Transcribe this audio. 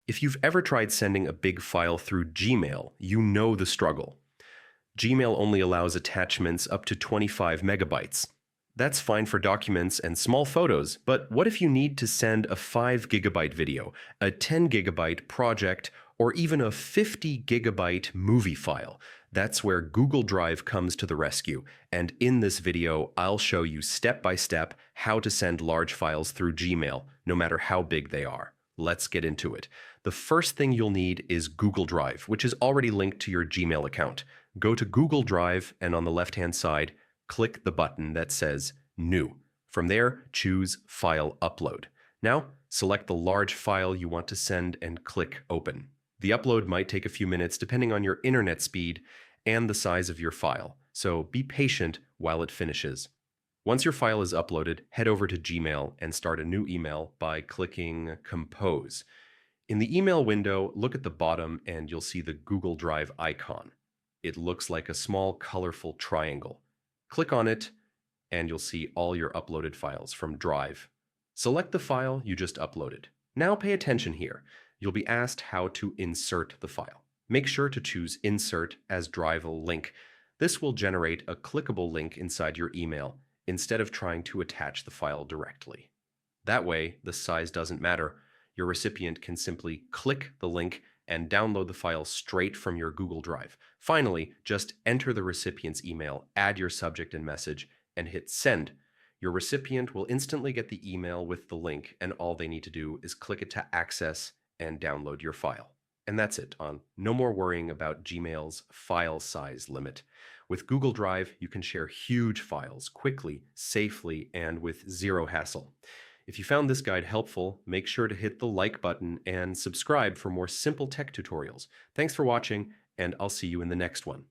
If you've ever tried sending a big file through Gmail, you know the struggle. Gmail only allows attachments up to 25 megabytes. That's fine for documents and small photos, but what if you need to send a 5 gigabyte video, a 10 gigabyte project, or even a 50 gigabyte movie file? That's where Google Drive comes to the rescue, and in this video, I'll show you step by step how to send large files through Gmail, no matter how big they are. Let's get into it. The first thing you'll need is Google Drive, which is already linked to your Gmail account. Go to Google Drive, and on the left-hand side, click the button that says New. From there, choose File Upload. Now, select the large file you want to send and click Open. The upload might take a few minutes depending on your internet speed and the size of your file, so be patient while it finishes. Once your file is uploaded, head over to Gmail and start a new email by clicking Compose. In the email window, look at the bottom and you'll see the Google Drive icon. It looks like a small, colorful triangle. Click on it and you'll see all your uploaded files from Drive. Select the file you just uploaded. Now pay attention here. You'll be asked how to insert the file. Make sure to choose Insert as Drive a link. This will generate a clickable link inside your email instead of trying to attach the file directly. That way, the size doesn't matter. Your recipient can simply click the link and download the file straight from your Google Drive. Finally, just enter the recipient's email, add your subject and message, and hit Send. Your recipient will instantly get the email with the link, and all they need to do is click it to access and download your file. And that's it. No more worrying about Gmail's file size limit. With Google Drive, you can share huge files quickly, safely, and with zero hassle. If you found this guide helpful, make sure to hit the like button and subscribe for more simple tech tutorials. Thanks for watching, and I'll see you in the next one.